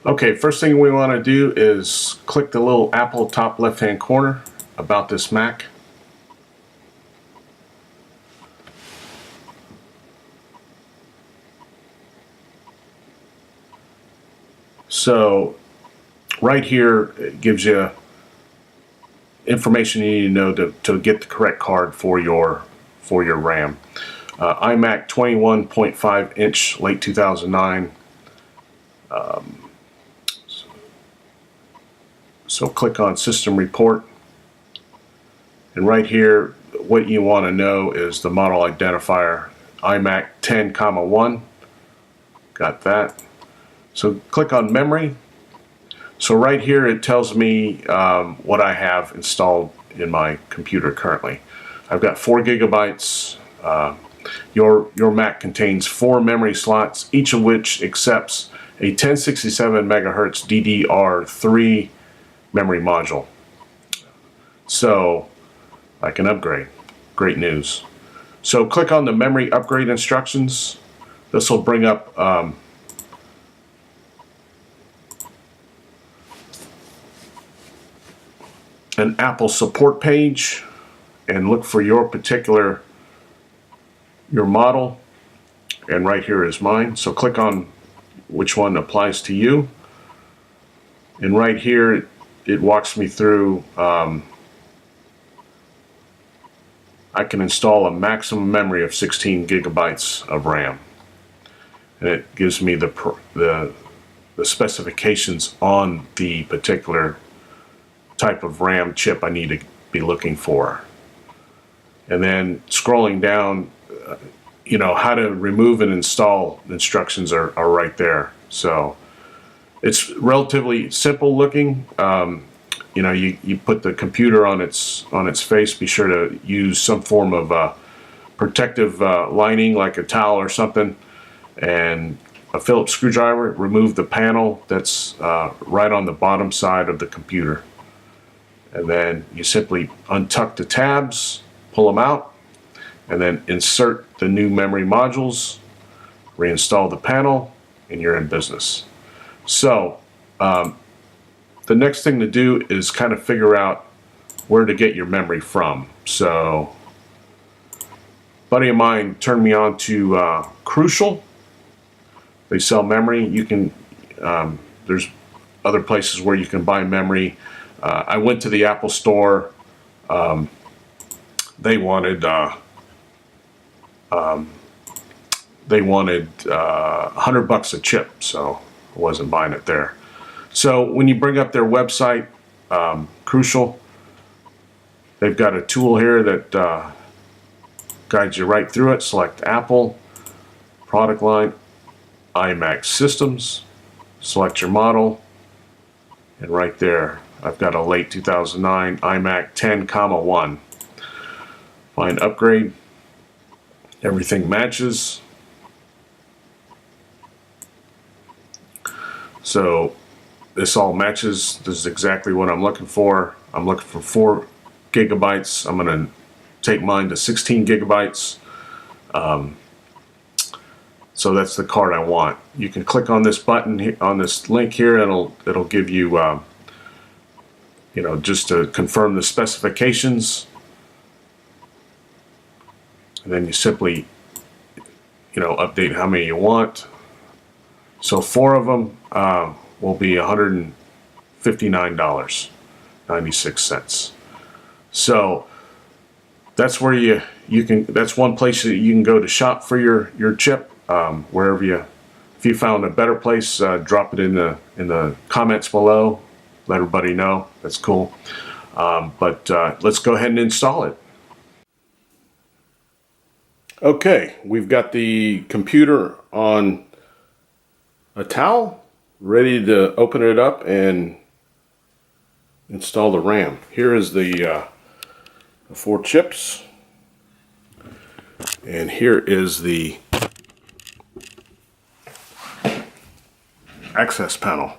Okay, first thing we want to do is click the little Apple top left hand corner about this Mac. So right here it gives you information you need to know to get the correct card for your RAM. iMac 21.5 inch, late 2009. So click on System Report, and right here what you want to know is the model identifier, iMac 10,1. Got that. So click on Memory. So right here it tells me what I have installed in my computer currently. I've got 4 gigabytes. Your Mac contains 4 memory slots, each of which accepts a 1067 megahertz DDR3 memory module. So I can upgrade. Great news. So click on the memory upgrade instructions. This will bring up an Apple support page, and look for your model, and right here is mine. So click on which one applies to you, and right here it walks me through. I can install a maximum memory of 16 gigabytes of RAM, and it gives me the specifications on the particular type of RAM chip I need to be looking for. And then scrolling down, how to remove and install instructions are right there. So it's relatively simple looking. You put the computer on its face. Be sure to use some form of protective lining, like a towel or something, and a Phillips screwdriver. Remove the panel that's right on the bottom side of the computer, and then you simply untuck the tabs, pull them out, and then insert the new memory modules, reinstall the panel, and you're in business. So the next thing to do is kind of figure out where to get your memory from. So a buddy of mine turned me on to Crucial. They sell memory. You can there's other places where you can buy memory. I went to the Apple store. They wanted $100 a chip, so I wasn't buying it there. So when you bring up their website, Crucial, they've got a tool here that guides you right through it. Select Apple, product line, iMac systems, select your model, and right there I've got a late 2009 iMac 10,1. Find upgrade. Everything matches. So this all matches. This is exactly what I'm looking for. I'm looking for 4 gigabytes. I'm going to take mine to 16 gigabytes. So that's the card I want. You can click on this button, on this link here, and it'll give you, just to confirm the specifications. And then you simply, update how many you want. So 4 of them will be $159.96. So that's where you can. That's one place that you can go to shop for your chip. If you found a better place, drop it in the comments below. Let everybody know. That's cool. But let's go ahead and install it. Okay, we've got the computer on a towel, ready to open it up and install the RAM. Here is the 4 chips, and here is the access panel.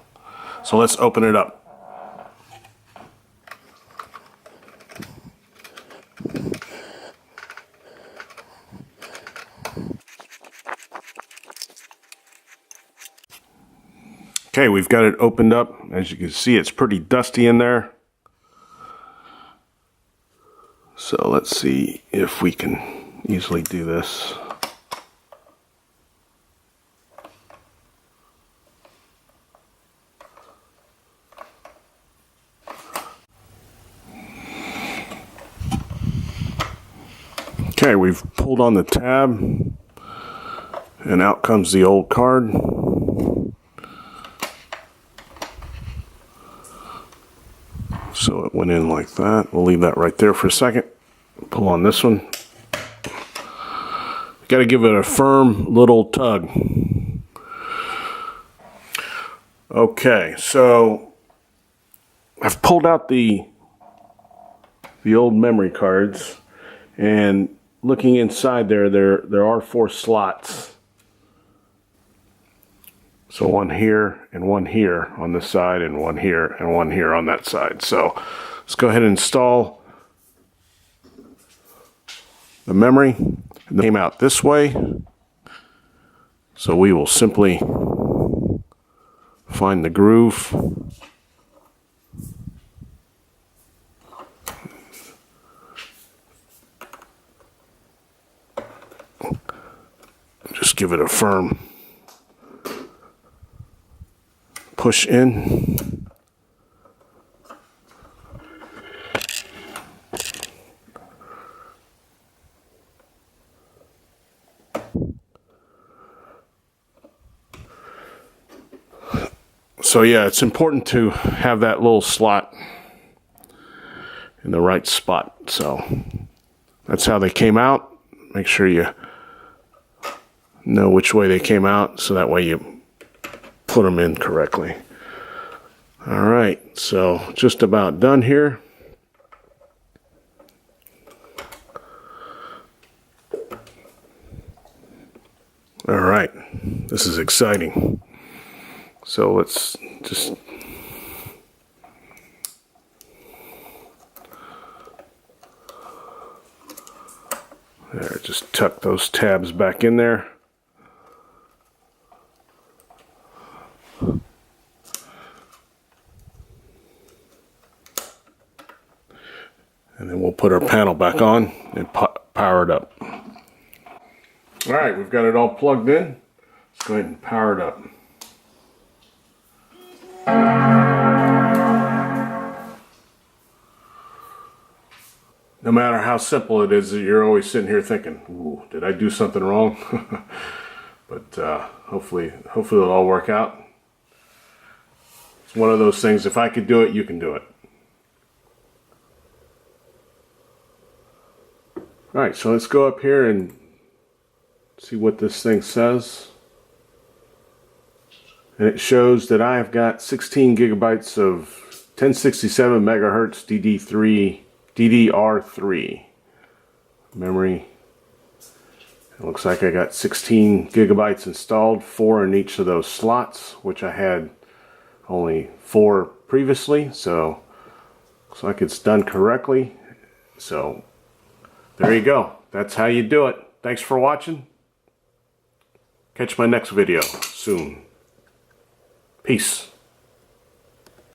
So let's open it up. Okay, we've got it opened up. As you can see, it's pretty dusty in there. So let's see if we can easily do this. Okay, we've pulled on the tab, and out comes the old card. So it went in like that. We'll leave that right there for a second. Pull on this one. Got to give it a firm little tug. Okay, so I've pulled out the old memory cards, and looking inside there are 4 slots. So one here and one here on this side, and one here and one here on that side. So let's go ahead and install the memory. It came out this way. So we will simply find the groove. Just give it a firm push in. So yeah, it's important to have that little slot in the right spot. So that's how they came out. Make sure you know which way they came out, so that way you put them in correctly. All right, so just about done here. All right, this is exciting. So let's just there, just tuck those tabs back in there. And then we'll put our panel back on and power it up. All right, we've got it all plugged in. Let's go ahead and power it up. No matter how simple it is, you're always sitting here thinking, ooh, did I do something wrong? But hopefully it'll all work out. It's one of those things, if I could do it, you can do it. Alright, so let's go up here and see what this thing says. And it shows that I have got 16 gigabytes of 1067 megahertz DDR3 memory. It looks like I got 16 gigabytes installed, 4 in each of those slots, which I had only 4 previously, so looks like it's done correctly. So there you go. That's how you do it. Thanks for watching. Catch my next video soon. Peace.